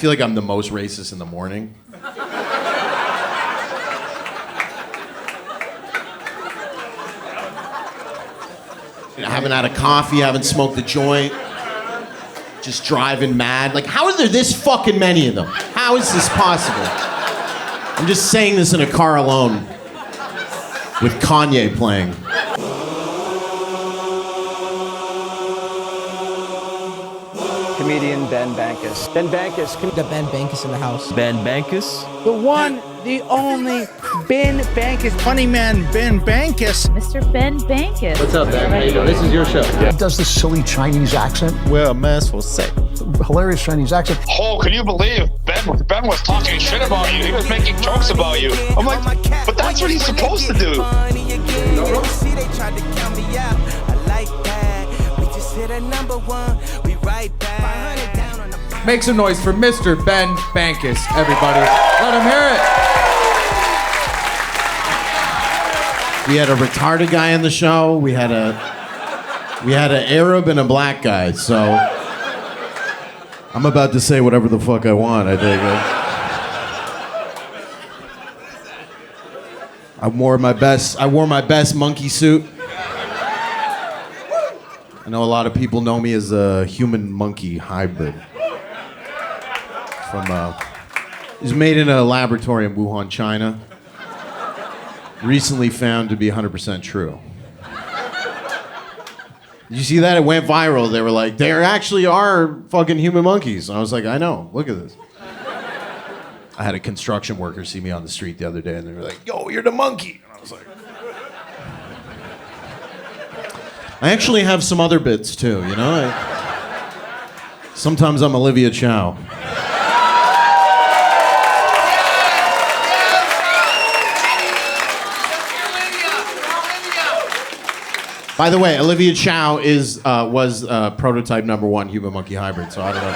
feel like I'm the most racist in the morning. I haven't had a coffee, haven't smoked a joint. Just driving mad. Like, how are there this fucking many of them? How is this possible? I'm just saying this in a car alone with Kanye playing. Comedian Ben Bankas. Ben Bankas. Got Ben Bankas in the house. Ben Bankas. The one, the only Ben Bankas. Funny man, Ben Bankas. Mr. Ben Bankas. What's up, Ben? How you doing? This is your show. Yeah. Does this silly Chinese accent. Wear a mask for sex. Hilarious Chinese accent. Oh, can you believe Ben was talking shit about you? He was making jokes about you. I'm like, but that's what he's supposed to do. Make some noise for Mr. Ben Bankas, everybody. Let him hear it. We had a retarded guy on the show. We had an Arab and a black guy. So I'm about to say whatever the fuck I want. I think. I wore my best monkey suit. I know a lot of people know me as a human-monkey hybrid. It was made in a laboratory in Wuhan, China. Recently found to be 100% true. Did you see that? It went viral. They were like, there actually are fucking human monkeys. And I was like, I know. Look at this. I had a construction worker see me on the street the other day, and they were like, yo, you're the monkey. And I was like... I actually have some other bits, too, you know? Sometimes I'm Olivia Chow. By the way, Olivia Chow was prototype #1 human-monkey hybrid, so I don't know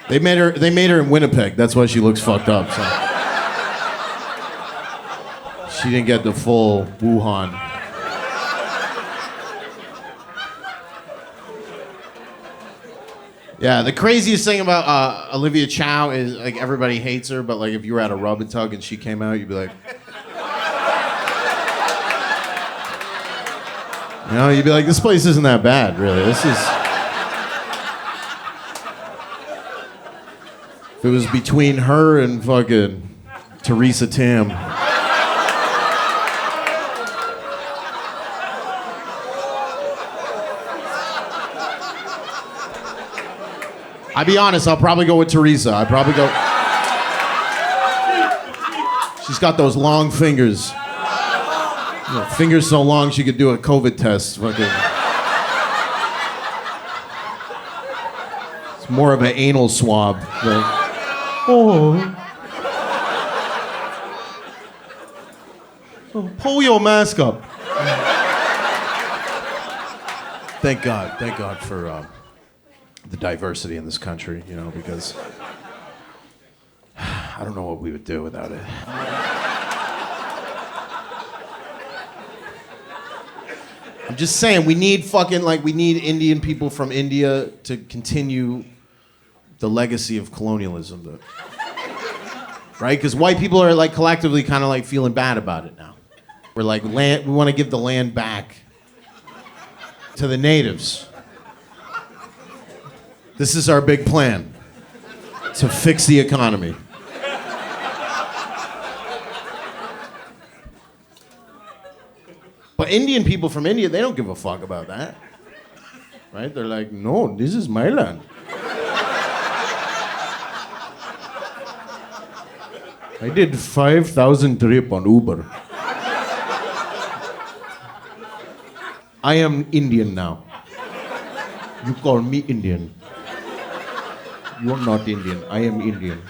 if they made her in Winnipeg. That's why she looks fucked up. So. She didn't get the full Wuhan. Yeah, the craziest thing about Olivia Chow is like everybody hates her, but like if you were at a rub and tug and she came out, you'd be like, you know, you'd be like, this place isn't that bad, really. This is. If it was between her and fucking Teresa Tam. I'll be honest, I'll probably go with Teresa. I'd probably go. She's got those long fingers. You know, fingers so long she could do a COVID test. Fucking. It's more of an anal swab. Like, oh, pull your mask up. Thank God for the diversity in this country, you know, because I don't know what we would do without it. I'm just saying, we need Indian people from India to continue the legacy of colonialism, right? Because white people are like collectively kind of like feeling bad about it now. We're like, we want to give the land back to the natives. This is our big plan to fix the economy. But Indian people from India, they don't give a fuck about that. Right? They're like, no, this is my land. I did 5,000 trip on Uber. I am Indian now. You call me Indian. You're not Indian. I am Indian.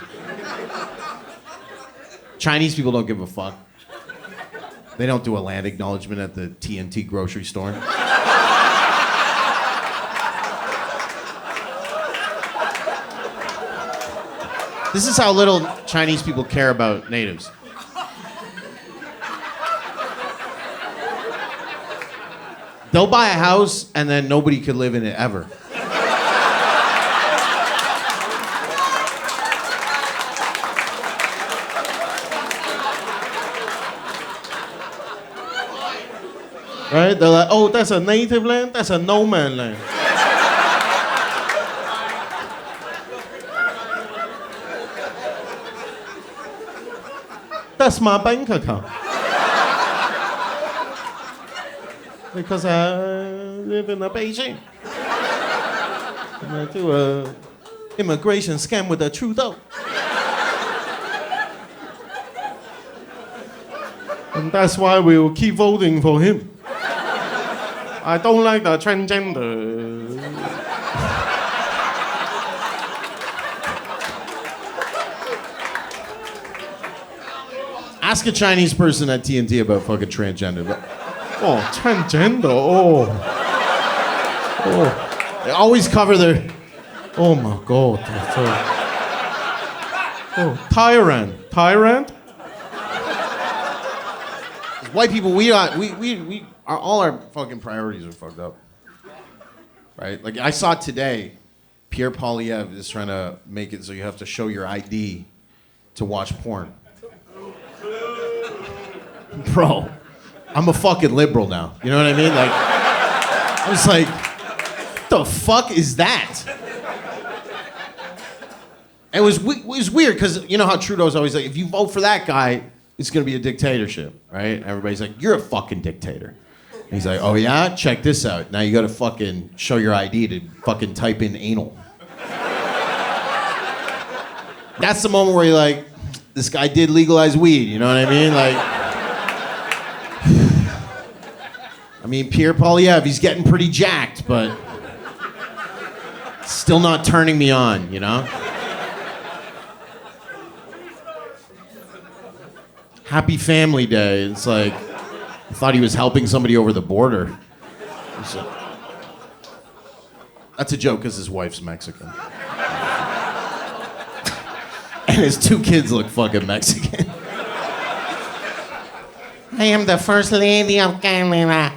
Chinese people don't give a fuck. They don't do a land acknowledgement at the TNT grocery store. This is how little Chinese people care about natives. They'll buy a house and then nobody could live in it ever. Right? They're like, oh, that's a native land? That's a no man land. That's my bank account. Because I live in Beijing. And I do a immigration scam with a Trudeau. And that's why we will keep voting for him. I don't like the transgender. Ask a Chinese person at TNT about fucking transgender. Oh, transgender, oh. They always cover their, oh my God. Oh, tyrant? White people, we are, all our fucking priorities are fucked up. Right? Like I saw today, Pierre Poilievre is trying to make it so you have to show your ID to watch porn. Bro, I'm a fucking liberal now. You know what I mean? Like, I was like, what the fuck is that? And it was weird because you know how Trudeau's always like, if you vote for that guy, it's gonna be a dictatorship, right? And everybody's like, you're a fucking dictator. And he's like, oh yeah? Check this out. Now you gotta fucking show your ID to fucking type in anal. That's the moment where you're like, this guy did legalize weed, you know what I mean? Like, I mean, Pierre Poilievre, he's getting pretty jacked, but still not turning me on, you know? Happy Family Day. It's like, I thought he was helping somebody over the border. That's a joke because his wife's Mexican. And his 2 kids look fucking Mexican. I am the first lady of Canada.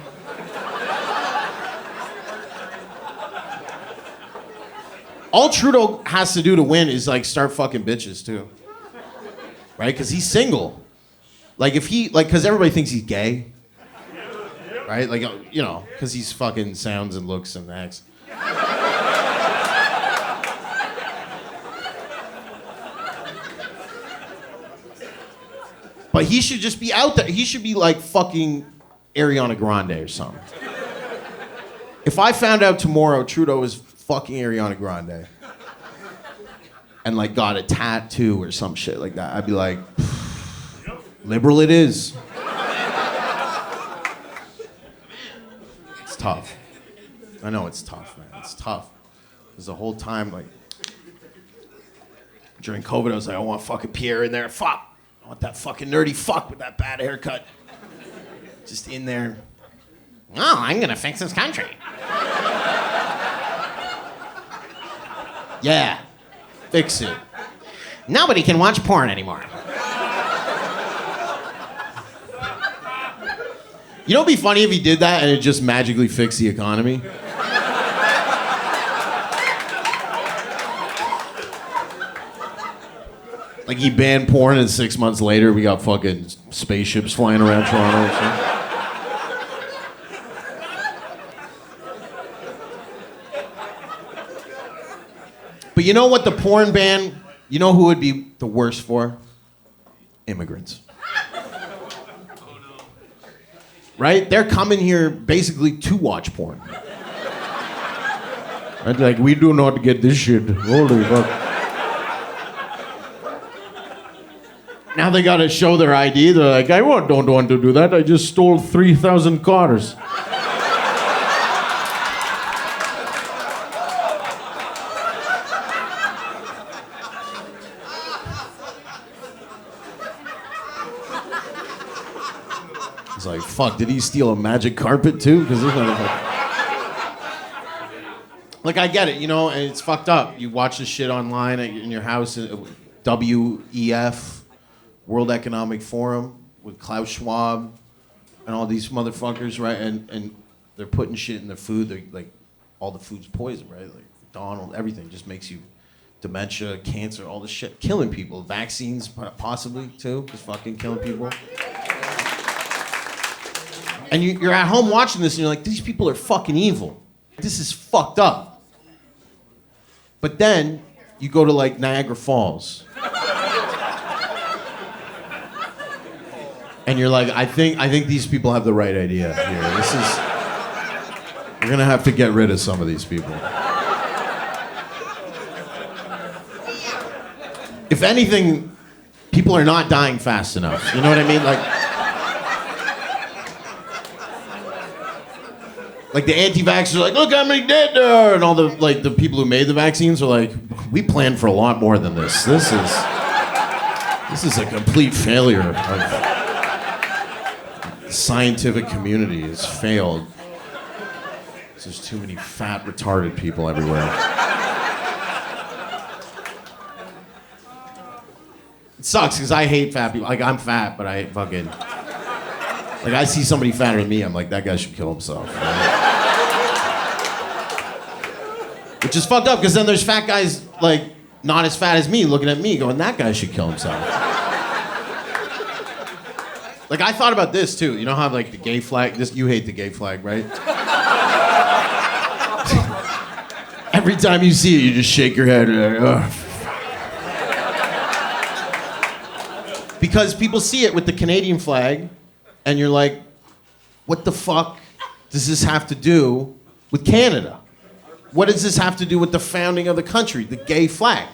All Trudeau has to do to win is like start fucking bitches too. Right? Because he's single. Like if he, like, because everybody thinks he's gay. Right? Like, you know, because he's fucking sounds and looks and acts. But he should just be out there. He should be like fucking Ariana Grande or something. If I found out tomorrow Trudeau is fucking Ariana Grande and like got a tattoo or some shit like that, I'd be like, liberal it is. It's tough. I know it's tough, man. It's tough. Because the whole time, like, during COVID, I was like, I want fucking Pierre in there. Fuck. I want that fucking nerdy fuck with that bad haircut. Just in there. Oh, I'm gonna fix this country. Yeah. Fix it. Nobody can watch porn anymore. You know what'd be funny if he did that and it just magically fixed the economy? Like he banned porn and 6 months later we got fucking spaceships flying around Toronto and shit. But you know what the porn ban, you know who would be the worst for? Immigrants. Right? They're coming here basically to watch porn. Right? Like, we do not get this shit. Holy fuck. Now they gotta show their ID. They're like, don't want to do that. I just stole 3,000 cars. It's like, fuck, did he steal a magic carpet too? Because there's not like, I get it, you know, and it's fucked up. You watch this shit online in your house, WEF, World Economic Forum, with Klaus Schwab and all these motherfuckers, right? And they're putting shit in their food. They're like, all the food's poison, right? Like McDonald's, everything just makes you dementia, cancer, all this shit, killing people. Vaccines, possibly too, just fucking killing people. And you're at home watching this and you're like, these people are fucking evil. This is fucked up. But then you go to like Niagara Falls. And you're like, I think these people have the right idea here. We're gonna have to get rid of some of these people. If anything, people are not dying fast enough. You know what I mean? Like the anti-vaxxers are like, look how many dead there, and all the people who made the vaccines are like, we planned for a lot more than this. This is a complete failure of the scientific community has failed. There's too many fat, retarded people everywhere. It sucks because I hate fat people. Like, I'm fat, but I fucking... Like, I see somebody fatter than me, I'm like, that guy should kill himself. Right? Which is fucked up, because then there's fat guys, like, not as fat as me, looking at me, going, that guy should kill himself. Like, I thought about this, too. You know how, like, the gay flag... You hate the gay flag, right? Every time you see it, you just shake your head. Like, ugh. Because people see it with the Canadian flag, and you're like, what the fuck does this have to do with Canada? What does this have to do with the founding of the country, the gay flag?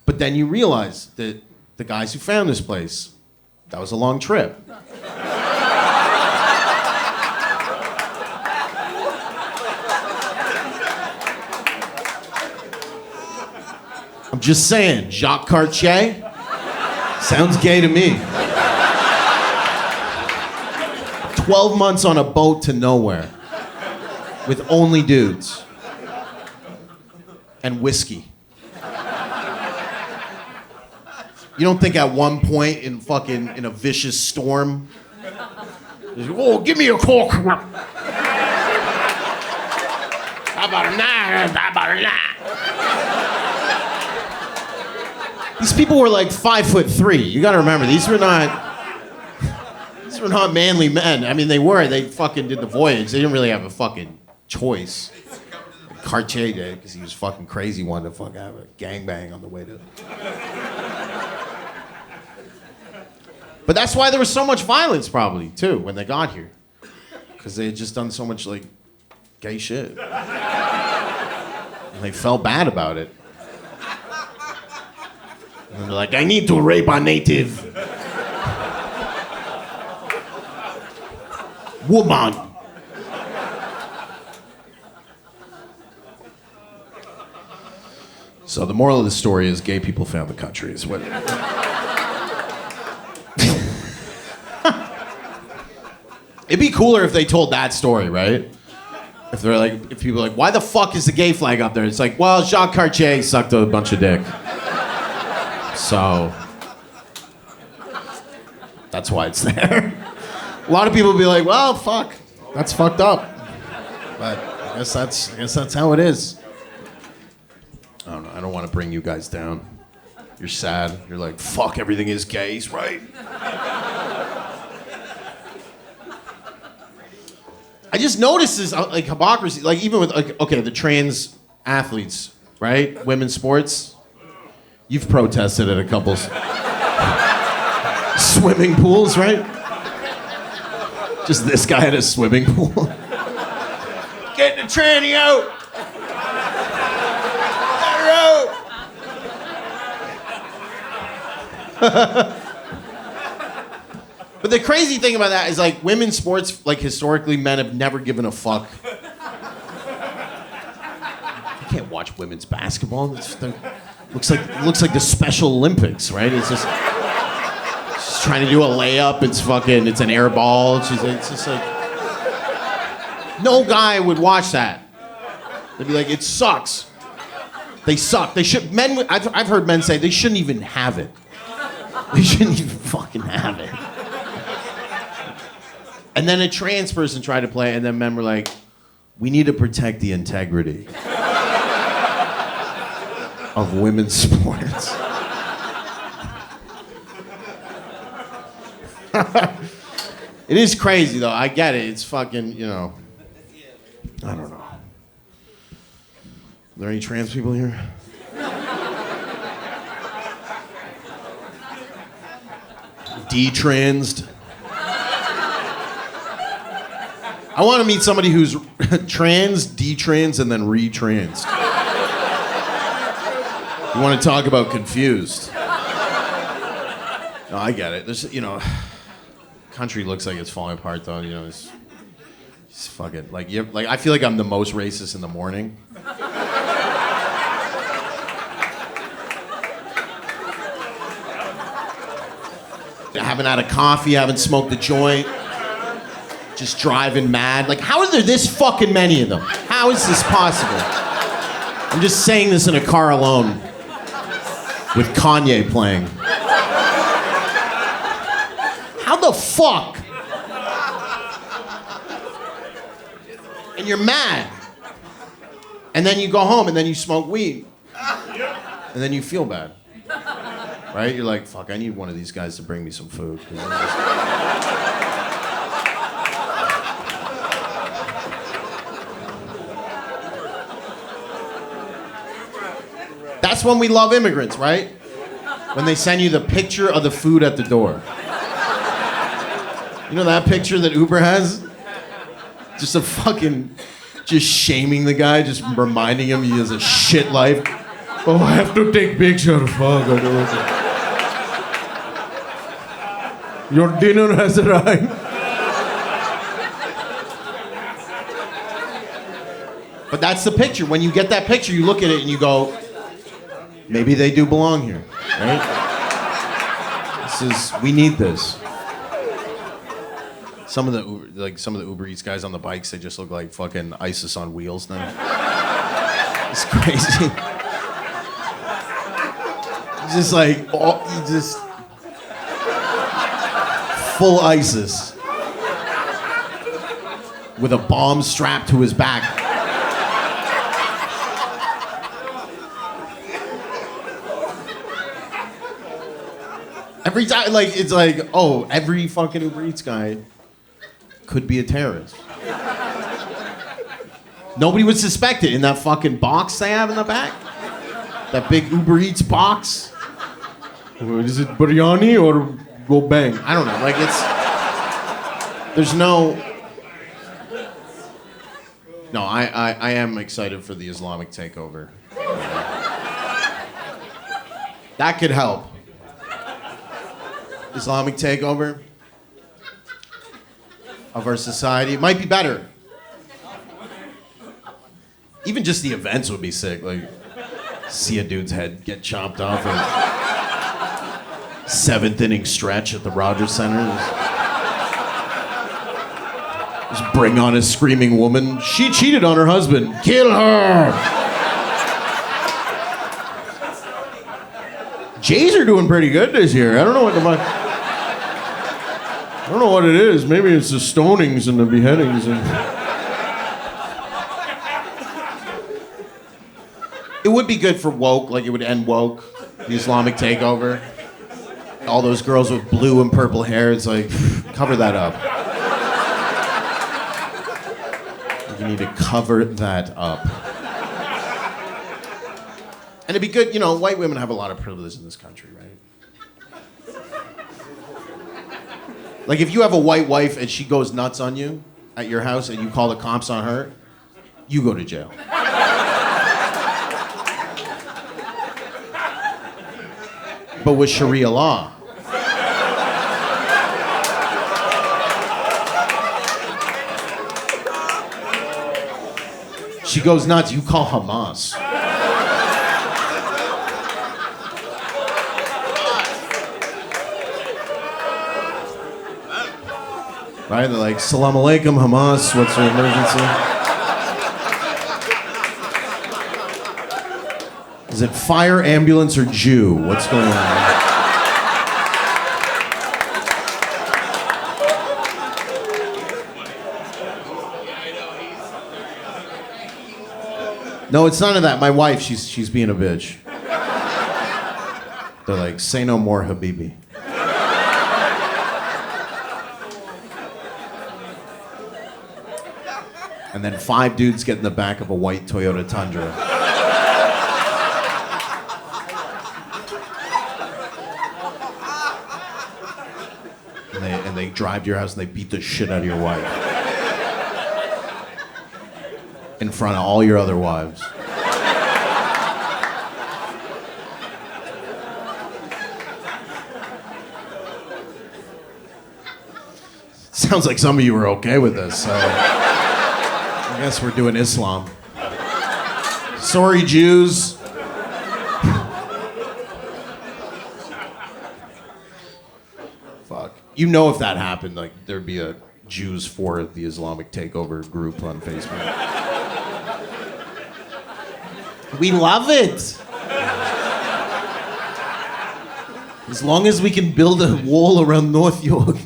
But then you realize that the guys who found this place, that was a long trip. I'm just saying, Jacques Cartier sounds gay to me. 12 months on a boat to nowhere with only dudes and whiskey. You don't think at one point in a vicious storm, oh, give me a cork. How about a nine? How about a nine? These people were like 5'3". You gotta remember, these were not manly men. I mean, they fucking did the voyage. They didn't really have a fucking choice. Cartier did, because he was fucking crazy, wanted to fucking have a gangbang on the way to... But that's why there was so much violence, probably, too, when they got here. Because they had just done so much, like, gay shit. And they felt bad about it. And they're like, I need to rape a native woman. So the moral of the story is gay people found the country. Is what... It'd be cooler if they told that story, right? If people are like, why the fuck is the gay flag up there? It's like, well, Jacques Cartier sucked a bunch of dick. So, that's why it's there. A lot of people would be like, well, fuck, that's fucked up. But I guess that's how it is. I don't know, I don't want to bring you guys down. You're sad. You're like, fuck, everything is gays, right? I just noticed this, like, hypocrisy, like, even with, like, okay, the trans athletes, right? Women's sports. You've protested at a couple swimming pools, right? Just this guy at a swimming pool. Get the tranny out! Let her out! But the crazy thing about that is, like, women's sports, like, historically, men have never given a fuck. You can't watch women's basketball. Looks like the Special Olympics, right? It's just she's trying to do a layup. It's an air ball. It's just like, no guy would watch that. They'd be like, it sucks. They suck. I've heard men say they shouldn't even have it. They shouldn't even fucking have it. And then a trans person tried to play, and then men were like, we need to protect the integrity of women's sports. It is crazy though. I get it. It's fucking, you know. I don't know. Are there any trans people here? Detransed. I want to meet somebody who's trans, detrans, and then retransed. You want to talk about confused? No, I get it. There's, you know, country looks like it's falling apart though. You know, it's fucking like I feel like I'm the most racist in the morning. I haven't had a coffee, haven't smoked a joint. Just driving mad. Like, how are there this fucking many of them? How is this possible? I'm just saying this in a car alone with Kanye playing. How the fuck? And you're mad. And then you go home and then you smoke weed. And then you feel bad. Right? You're like, fuck, I need one of these guys to bring me some food. That's when we love immigrants, right? When they send you the picture of the food at the door. You know that picture that Uber has? Just a fucking, just shaming the guy, just reminding him he has a shit life. Oh, I have to take picture. Fuck. Your dinner has arrived. But that's the picture. When you get that picture, you look at it and you go, maybe they do belong here, right? We need this. Some of the Uber Eats guys on the bikes, they just look like fucking ISIS on wheels now. It's crazy. Just like, just full ISIS with a bomb strapped to his back. Every time, like, it's like, oh, every fucking Uber Eats guy could be a terrorist. Nobody would suspect it in that fucking box they have in the back. That big Uber Eats box. Is it biryani or go bang? I don't know. Like, there's no. No, I am excited for the Islamic takeover. That could help. Islamic takeover of our society. It might be better. Even just the events would be sick. Like, see a dude's head get chopped off a 7th inning stretch at the Rogers Center. Just bring on a screaming woman. She cheated on her husband. Kill her! Jays are doing pretty good this year. I don't know what the fuck. I don't know what it is. Maybe it's the stonings and the beheadings. It would be good for woke, like it would end woke, the Islamic takeover. All those girls with blue and purple hair, it's like, cover that up. You need to cover that up. And it'd be good, you know, white women have a lot of privilege in this country, right? Like, if you have a white wife and she goes nuts on you at your house and you call the cops on her, you go to jail. But with Sharia law. She goes nuts, you call Hamas. Right? They're like, Salam alaikum, Hamas, what's your emergency? Is it fire, ambulance, or Jew? What's going on? No, it's none of that. My wife, she's being a bitch. They're like, say no more, Habibi. And then 5 dudes get in the back of a white Toyota Tundra. And they drive to your house and they beat the shit out of your wife. In front of all your other wives. Sounds like some of you are okay with this, so I guess we're doing Islam. Sorry, Jews. Fuck. You know if that happened, like there'd be a Jews for the Islamic takeover group on Facebook. We love it. As long as we can build a wall around North York.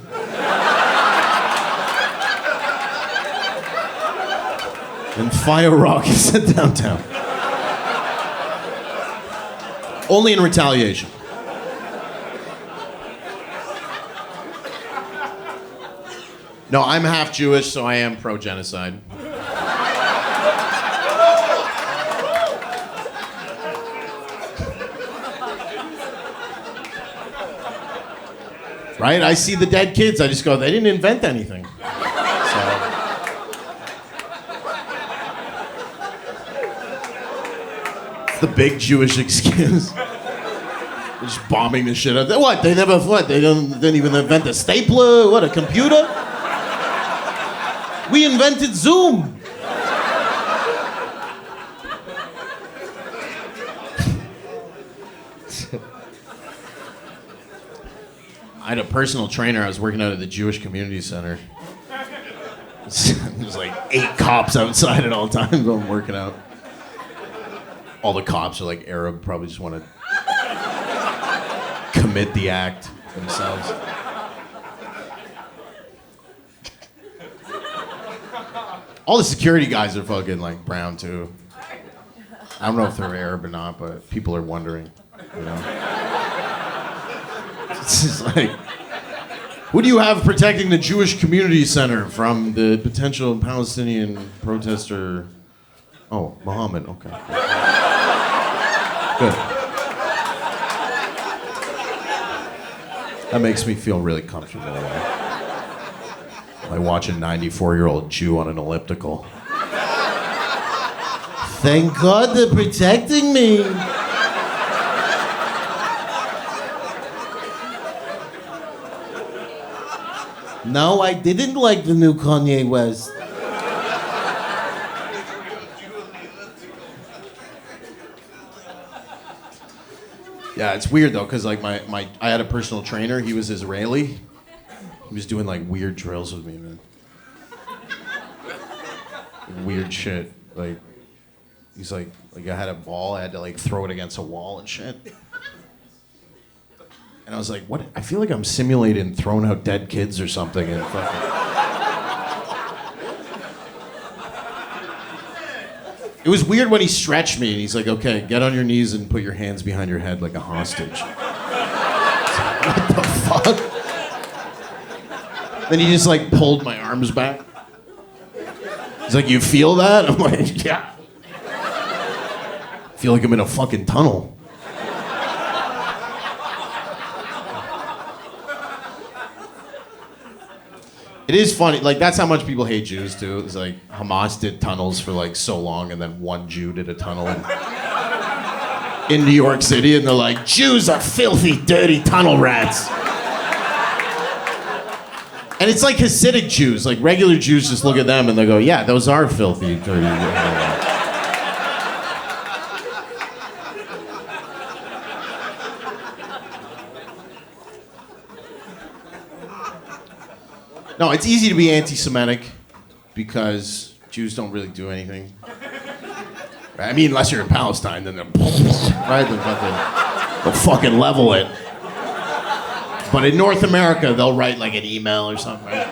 And fire rockets at downtown. Only in retaliation. No, I'm half Jewish, so I am pro-genocide. Right? I see the dead kids, I just go, they didn't invent anything. The big Jewish excuse. They're just bombing the shit out. What? They never, what? They didn't even invent a stapler? What, a computer? We invented Zoom. I had a personal trainer. I was working out at the Jewish Community Center. There's like 8 cops outside at all times while I'm working out. All the cops are like Arab, probably just want to commit the act themselves. All the security guys are fucking like brown too. I don't know if they're Arab or not, but people are wondering, you know. It's just like, who do you have protecting the Jewish Community Center from the potential Palestinian protester? Oh, Muhammad, okay. Good. That makes me feel really comfortable. I watch a 94-year-old Jew on an elliptical. Thank God they're protecting me. No, I didn't like the new Kanye West. Yeah, it's weird though, cause like I had a personal trainer. He was Israeli. He was doing like weird drills with me, man. Weird shit. Like, he's like I had a ball. I had to like throw it against a wall and shit. And I was like, what? I feel like I'm simulating throwing out dead kids or something. And fucking. It was weird when he stretched me and he's like, okay, get on your knees and put your hands behind your head like a hostage. What the fuck? Then he just like pulled my arms back. He's like, you feel that? I'm like, yeah. I feel like I'm in a fucking tunnel. It is funny, like that's how much people hate Jews too. It's like Hamas did tunnels for like so long and then one Jew did a tunnel in New York City and they're like, Jews are filthy, dirty tunnel rats. And it's like Hasidic Jews, like regular Jews just look at them and they go, yeah, those are filthy, dirty tunnel rats. No, it's easy to be anti-Semitic because Jews don't really do anything. Right? I mean, unless you're in Palestine, then they're right. They'll fucking level it. But in North America, they'll write like an email or something. Right?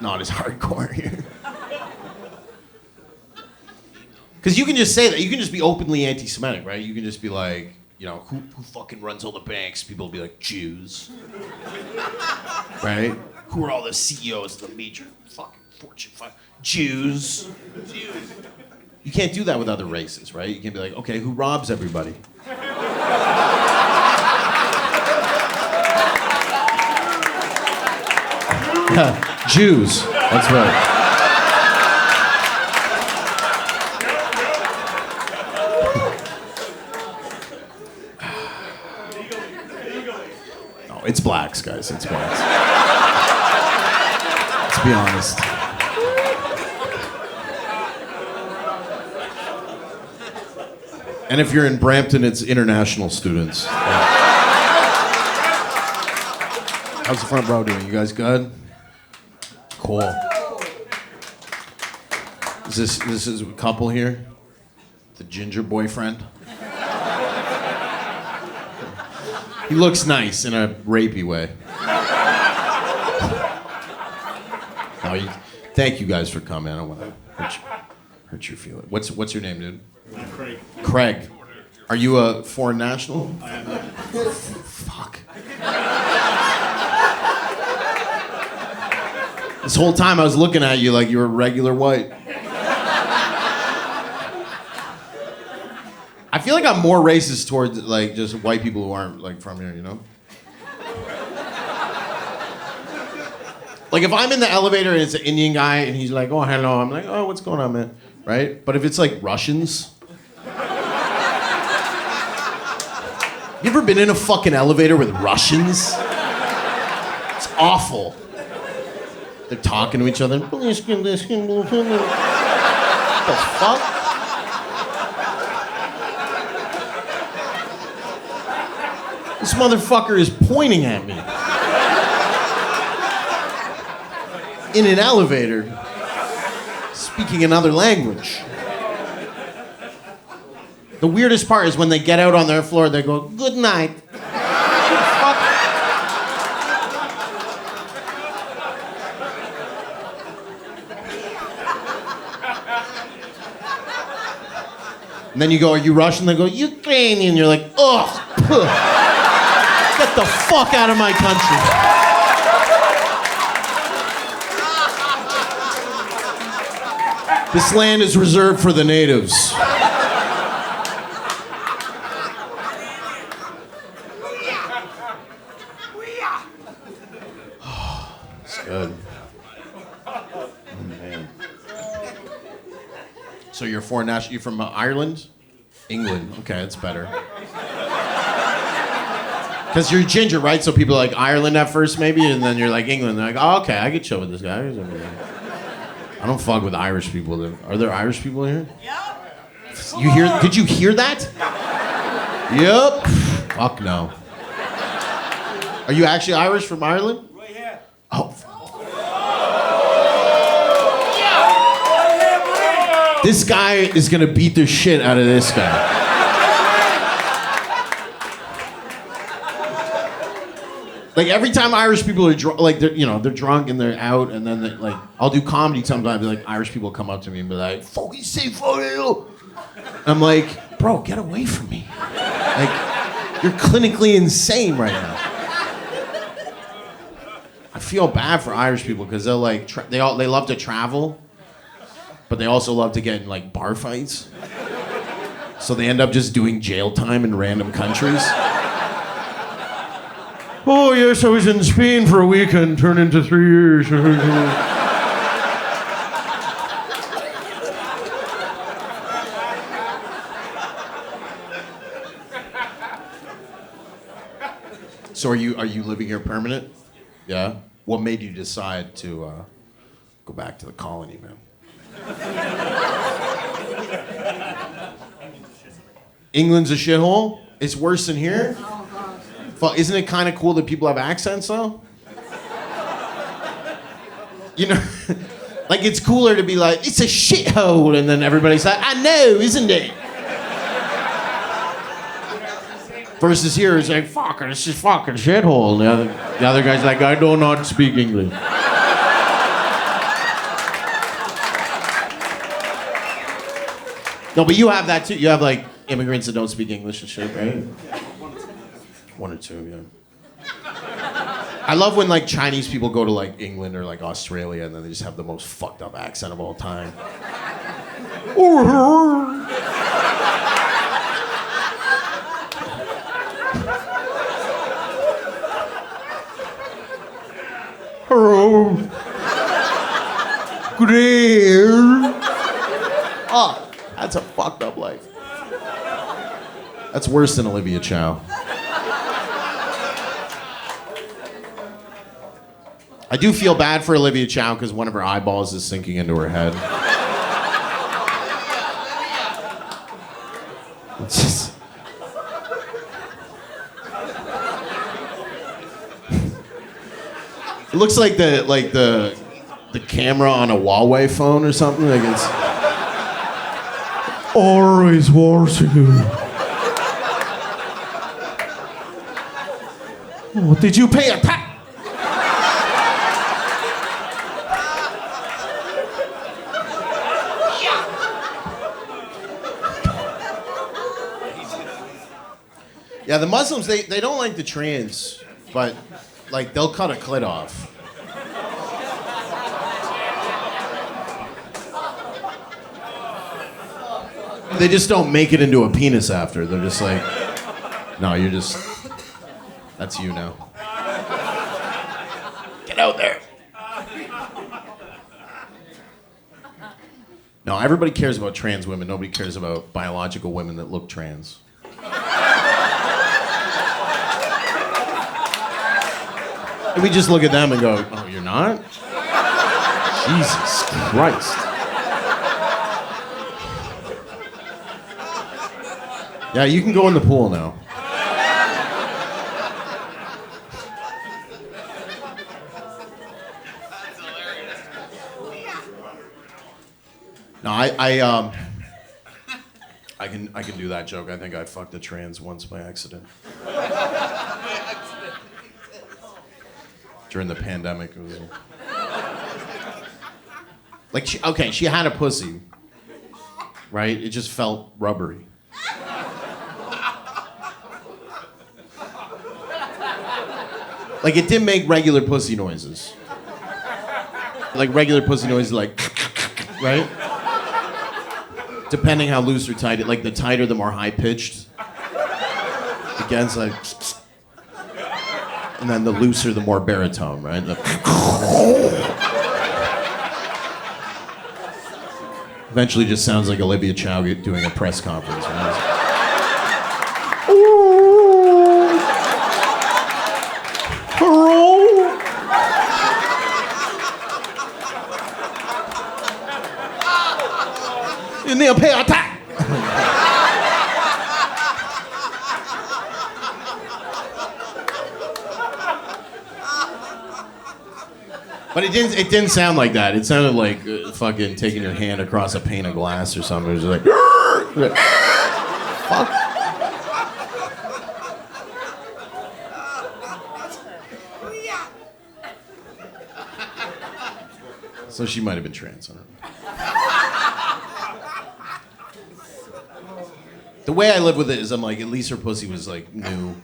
Not as hardcore here. Because you can just say that. You can just be openly anti-Semitic, right? You can just be like, you know, who fucking runs all the banks? People will be like, Jews. Right? Who are all the CEOs of the major fucking Fortune 5? Jews. You can't do that with other races, right? You can't be like, okay, who robs everybody? Jews. That's right. No, it's blacks, guys. It's blacks. Let's be honest. And if you're in Brampton, it's international students. How's the front row doing? You guys good? Cool. This is a couple here? The ginger boyfriend? He looks nice in a rapey way. No, thank you guys for coming. I don't want to hurt your feelings. What's your name, dude? Craig. Craig. Are you a foreign national? I am not. Fuck. This whole time I was looking at you like you were regular white. I feel like I'm more racist towards like just white people who aren't like from here, you know? Like if I'm in the elevator and it's an Indian guy and he's like, oh, hello, I'm like, oh, what's going on, man? Right? But if it's like Russians. You ever been in a fucking elevator with Russians? It's awful. They're talking to each other. What the fuck? This motherfucker is pointing at me. In an elevator, speaking another language. The weirdest part is when they get out on their floor, they go, good night. And then you go, are you Russian? They go, Ukrainian. You're like, ugh. Get the fuck out of my country. This land is reserved for the natives. It's good. Oh, man. So you're foreign national. You're from Ireland? England. Okay, that's better. Because you're ginger, right? So people are like Ireland at first, maybe, and then you're like England. They're like, oh, okay, I could chill with this guy. I don't fuck with Irish people. Are there Irish people here? Yep. Did you hear that? Yep. Fuck no. Are you actually Irish from Ireland? Right here. Oh. This guy is gonna beat the shit out of this guy. Like every time Irish people are like they're drunk and they're out, and then like I'll do comedy sometimes. Like Irish people come up to me and be like, "Fucking say funny." I'm like, bro, get away from me. Like you're clinically insane right now. I feel bad for Irish people because they'll like they love to travel, but they also love to get in like bar fights. So they end up just doing jail time in random countries. Oh, yes, I was in Spain for a weekend, turned into 3 years. So are you living here permanent? Yeah? What made you decide to go back to the colony, man? England's a shithole? It's worse than here? Isn't it kind of cool that people have accents, though? You know, like it's cooler to be like, it's a shithole, and then everybody's like, I know, isn't it? Versus here, it's like, fuck, it's just fucking shithole. And the other guy's like, I do not speak English. No, but you have that too. You have like immigrants that don't speak English and shit, right? One or two, yeah. I love when like Chinese people go to like England or like Australia and then they just have the most fucked up accent of all time. Hello. Good day. Oh, that's a fucked up life. That's worse than Olivia Chow. I do feel bad for Olivia Chow because one of her eyeballs is sinking into her head. It's just... It looks like the camera on a Huawei phone or something. Like it's always watching you. Oh, did you pay a tax? Yeah, the Muslims, they don't like the trans, but like they'll cut a clit off. They just don't make it into a penis after. They're just like, no, you're just, that's you now. Get out there. No, everybody cares about trans women. Nobody cares about biological women that look trans. And we just look at them and go, oh, you're not? Jesus Christ. Yeah, you can go in the pool now. No, I can do that joke. I think I fucked a trans once by accident. During the pandemic, it was like she had a pussy, right? It just felt rubbery. Like it didn't make regular pussy noises. Like regular pussy noises, like right? Depending how loose or tight it, like the tighter, the more high pitched. Against like. And then the looser, the more baritone, right? Eventually just sounds like Olivia Chow doing a press conference. Right? You need to pay attack. But it didn't sound like that. It sounded like fucking taking your hand across a pane of glass or something. It was like, fuck. So she might have been trans. I don't know. The way I live with it is I'm like, at least her pussy was like new.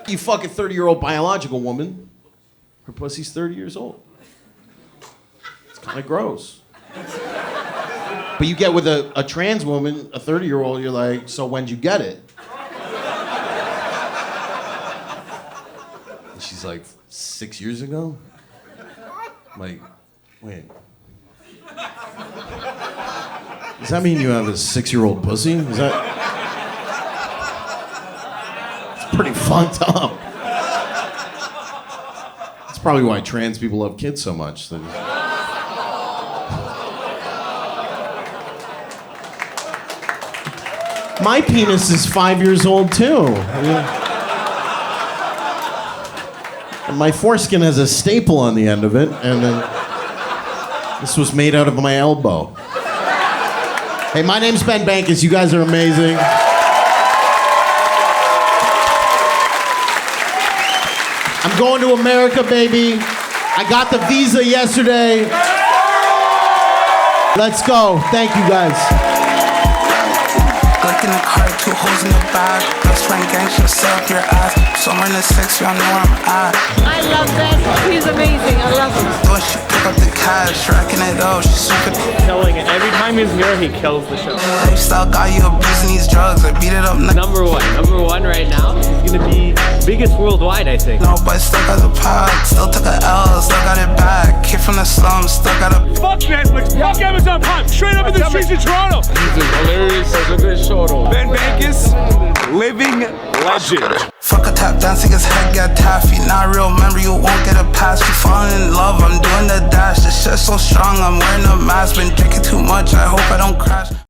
You fuck a 30-year-old biological woman, her pussy's 30 years old. It's kind of gross. But you get with a trans woman, a 30-year-old, you're like, so when'd you get it? And she's like, 6 years ago? I'm like, wait. Does that mean you have a 6-year-old pussy? Is that... pretty fucked up. That's probably why trans people love kids so much. My penis is 5 years old too. And my foreskin has a staple on the end of it, and then this was made out of my elbow. Hey, my name's Ben Bankas. You guys are amazing. I'm going to America, baby. I got the visa yesterday. Let's go. Thank you, guys. Flicking the card, 2 holes in the bag. Best friend gang, she'll set up your ass. Somewhere in the 6, y'all know where I'm at. I love this. He's amazing. I love him. When she pick up the cash, racking it up, she's super Killing it. Every time he's here, he kills the show. lifestyle, got you abusing these drugs. I beat it up now. Number one right now. He's gonna be biggest worldwide, I think. No, but still got the pot, still took a L, still got it back. Kid from the slums, still got a Fuck Netflix, fuck Amazon Prime, straight up in the streets of Toronto. He's hilarious. It's a good show, though. Ben Bankas, living legend. fuck a tap dancing, his head get taffy. Not real memory, you won't get a pass. You falling in love, I'm doing the dash. This shit's so strong, I'm wearing a mask. Been drinking too much, I hope I don't crash.